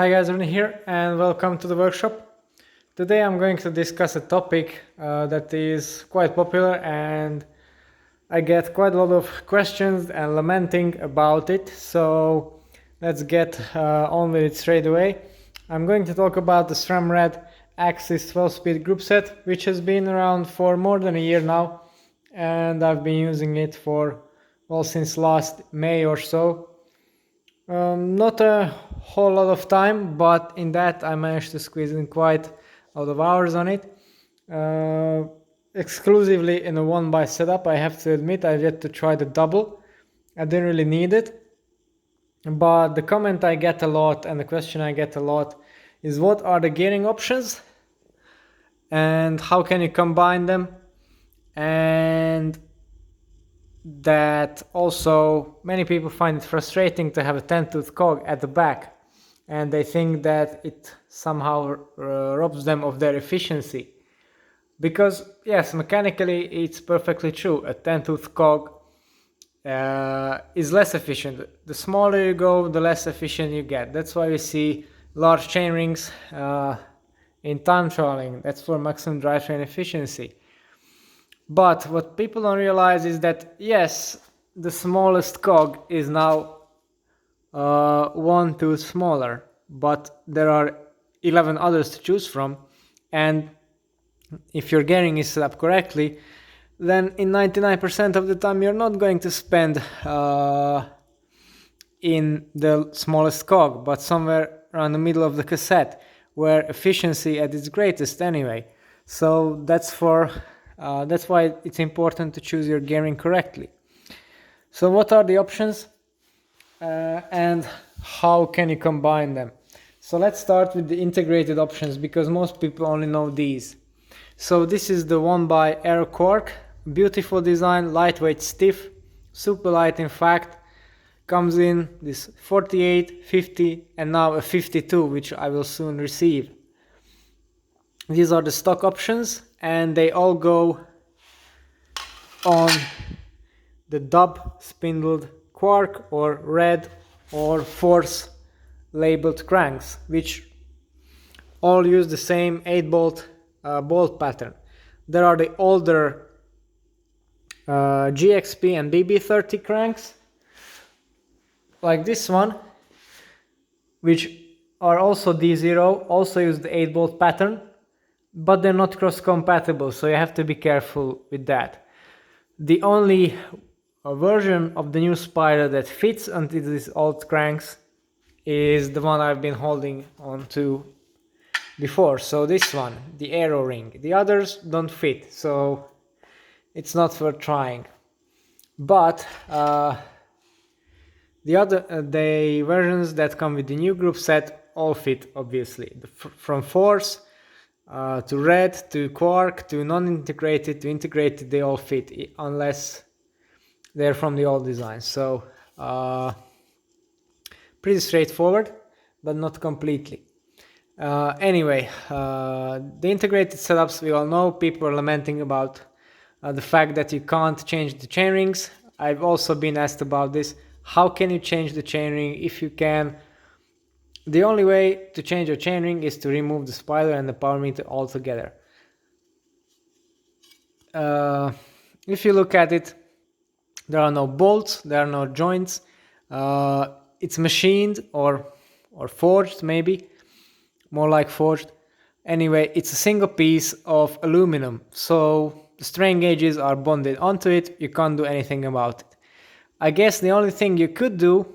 Hi guys, Ronnie here and welcome to the workshop. Today I'm going to discuss a topic that is quite popular and I get quite a lot of questions and lamenting about it. So let's get on with it straight away. I'm going to talk about the Sram AXS 12-speed group set, which has been around for more than a year now, and I've been using it for, well, since last May or so. Not a whole lot of time, but in that I managed to squeeze in quite a lot of hours on it. Exclusively in a 1x setup, I have to admit I've yet to try the double. I didn't really need it. But the comment I get a lot and the question I get a lot is what are the gearing options and how can you combine them, and that also many people find it frustrating to have a 10-tooth cog at the back and they think that it somehow robs them of their efficiency. Because yes, mechanically it's perfectly true, a 10-tooth cog is less efficient. The smaller you go, the less efficient you get. That's why we see large chain rings in time trialing. That's for maximum drivetrain efficiency. But what people don't realize is that yes, the smallest cog is now 1 tooth smaller, but there are 11 others to choose from, and if your gearing is set up correctly, then in 99% of the time you're not going to spend in the smallest cog, but somewhere around the middle of the cassette, where efficiency at its greatest anyway. So that's why it's important to choose your gearing correctly. So what are the options and how can you combine them? So let's start with the integrated options because most people only know these. So this is the 1x Aero Quark, beautiful design, lightweight, stiff, super light in fact. Comes in this 48, 50 and now a 52, which I will soon receive. These are the stock options and they all go on the dub spindled quark or red or force labeled cranks, which all use the same 8-bolt bolt pattern. There are the older GXP and BB30 cranks like this one, which are also D0, also use the 8-bolt pattern, but they're not cross-compatible, so you have to be careful with that. The only version of the new spider that fits onto these old cranks is the one I've been holding on to before, so this one, the Aero Ring. The others don't fit, so it's not worth trying. But the versions that come with the new group set all fit, obviously. From force to red to quark to non-integrated to integrated, they all fit unless they're from the old design. So pretty straightforward, but not completely. Anyway, the integrated setups, we all know, people are lamenting about the fact that you can't change the chain rings. I've also been asked about this. How can you change the chainring if you can? The only way to change your chainring is to remove the spoiler and the power meter altogether. If you look at it, there are no bolts, there are no joints. It's machined or forged, maybe more like forged. Anyway, it's a single piece of aluminum, so the strain gauges are bonded onto it. You can't do anything about it. I guess the only thing you could do,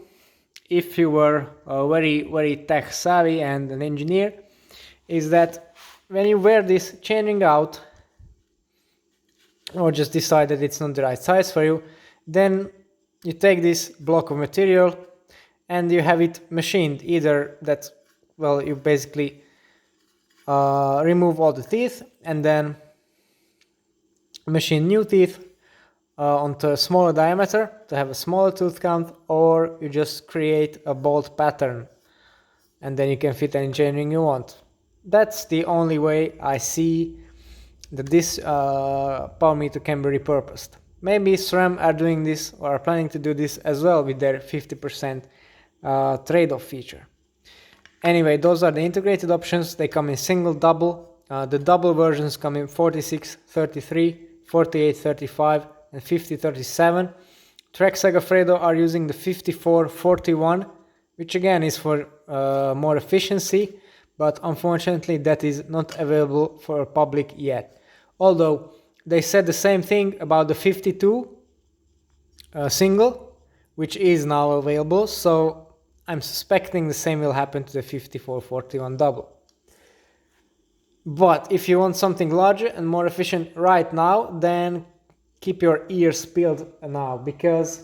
if you were very tech savvy and an engineer, is that when you wear this chainring out, or just decide that it's not the right size for you, then you take this block of material and you have it machined. Either that, well, you basically remove all the teeth and then machine new teeth onto a smaller diameter to have a smaller tooth count, or you just create a bolt pattern and then you can fit any chainring you want. That's the only way I see that this power meter can be repurposed. Maybe SRAM are doing this or are planning to do this as well with their 50% trade-off feature. Anyway, those are the integrated options. They come in single, double. The double versions come in 46, 33, 48, 35, and 50, 37. Trek Segafredo are using the 54, 41, which again is for more efficiency, but unfortunately that is not available for public yet. Although they said the same thing about the 52 single, which is now available, so I'm suspecting the same will happen to the 54-41 double. But if you want something larger and more efficient right now, then keep your ears peeled now, because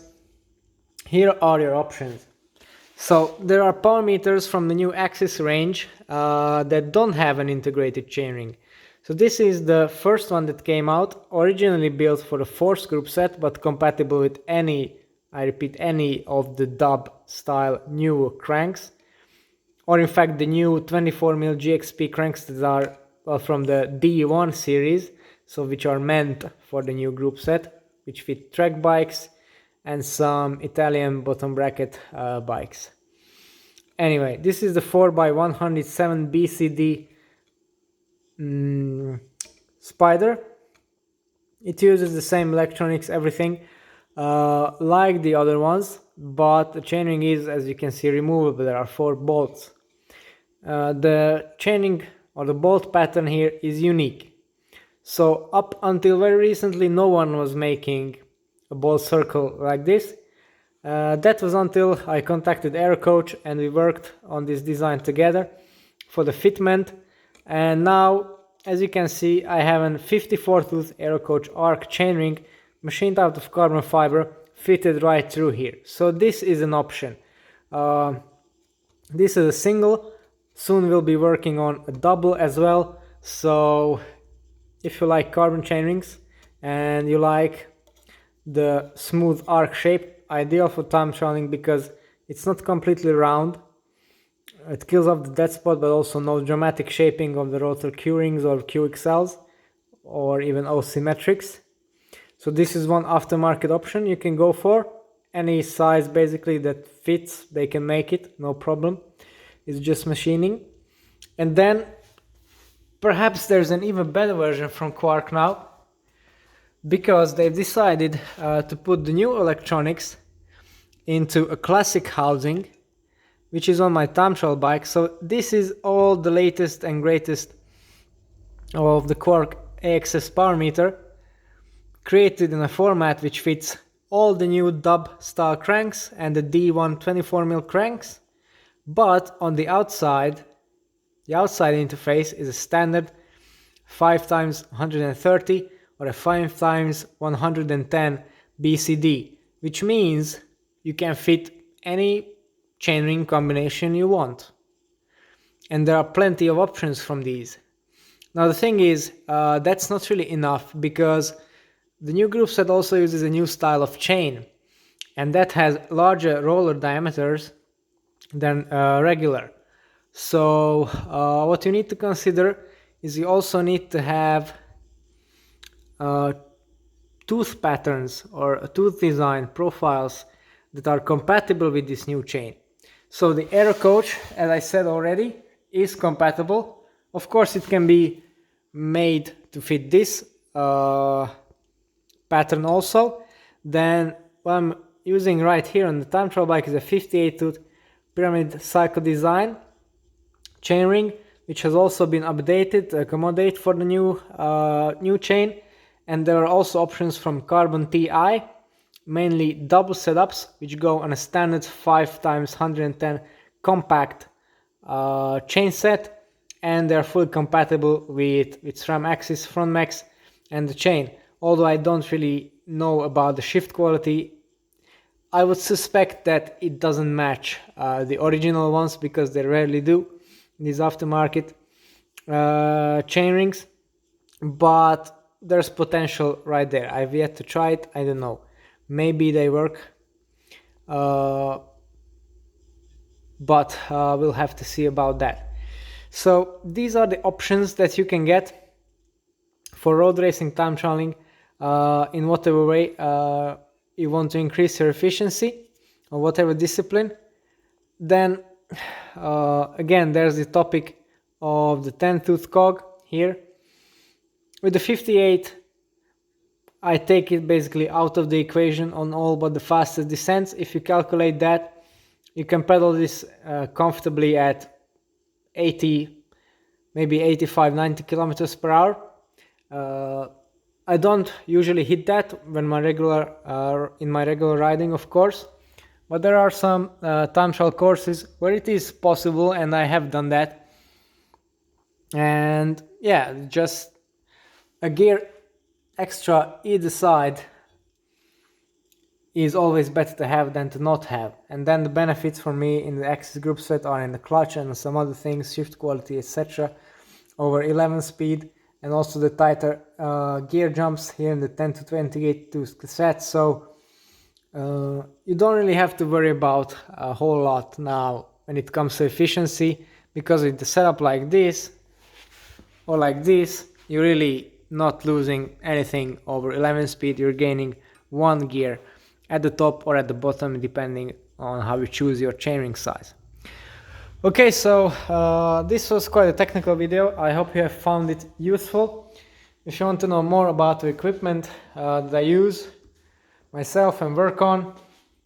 here are your options. So there are power meters from the new AXS range that don't have an integrated chainring. So this is the first one that came out, originally built for the force group set, but compatible with any, I repeat, any of the dub style new cranks, or in fact the new 24mm GXP cranks that are from the D1 series, so which are meant for the new group set, which fit track bikes and some Italian bottom bracket bikes. Anyway, this is the 4x107 BCD Spider. It uses the same electronics, everything like the other ones, but the chainring is, as you can see, removable. There are 4 bolts. The chainring or the bolt pattern here is unique. So up until very recently no one was making a bolt circle like this. That was until I contacted Aerocoach and we worked on this design together for the fitment. And now, as you can see, I have a 54 tooth Aerocoach arc chainring machined out of carbon fiber, fitted right through here. So this is an option. This is a single. Soon we'll be working on a double as well. So if you like carbon chainrings and you like the smooth arc shape, ideal for time trialing because it's not completely round. It kills off the dead spot, but also no dramatic shaping of the rotor Q-rings or QXLs or even O-symmetrics. So this is one aftermarket option you can go for. Any size basically that fits, they can make it, no problem. It's just machining. And then perhaps there's an even better version from Quark now, because they've decided to put the new electronics into a classic housing, which is on my time trial bike. So this is all the latest and greatest of the Quark AXS power meter, created in a format which fits all the new dub style cranks and the D1 24mm cranks, but on the outside interface is a standard 5x130 or a 5x110 BCD, which means you can fit any chainring combination you want. And there are plenty of options from these. Now the thing is, that's not really enough, because the new group set also uses a new style of chain, and that has larger roller diameters than regular. So what you need to consider is you also need to have tooth patterns or tooth design profiles that are compatible with this new chain. So the Aerocoach, as I said already, is compatible. Of course it can be made to fit this pattern also. Then what I'm using right here on the time trial bike is a 58 tooth pyramid cycle design chainring, which has also been updated to accommodate for the new chain. And there are also options from Carbon TI, mainly double setups, which go on a standard 5x110 compact chain set, and they're fully compatible with Sram AXS front max and the chain. Although I don't really know about the shift quality, I would suspect that it doesn't match the original ones, because they rarely do, these aftermarket chain rings. But there's potential right there. I've yet to try it, I don't know. Maybe they work, but we'll have to see about that. So these are the options that you can get for road racing time trialing in whatever way you want to increase your efficiency or whatever discipline. Then again, there's the topic of the 10-tooth cog here. With the 58, I take it basically out of the equation on all but the fastest descents. If you calculate that, you can pedal this comfortably at 80, maybe 85, 90 kilometers per hour. I don't usually hit that when in my regular riding, of course, but there are some time trial courses where it is possible, and I have done that. And yeah, just a gear extra either side is always better to have than to not have. And then the benefits for me in the AXS group set are in the clutch and some other things, shift quality, etc. over 11 speed, and also the tighter gear jumps here in the 10 to 28 tooth cassette. So you don't really have to worry about a whole lot now when it comes to efficiency, because with the setup like this or like this, you're really not losing anything over 11 speed. You're gaining one gear at the top or at the bottom, depending on how you choose your chainring size. Okay, so this was quite a technical video. I hope you have found it useful. If you want to know more about the equipment that I use myself and work on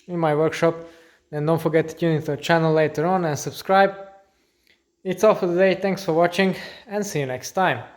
in my workshop, then don't forget to tune into the channel later on and subscribe. It's all for today. Thanks for watching, and see you next time.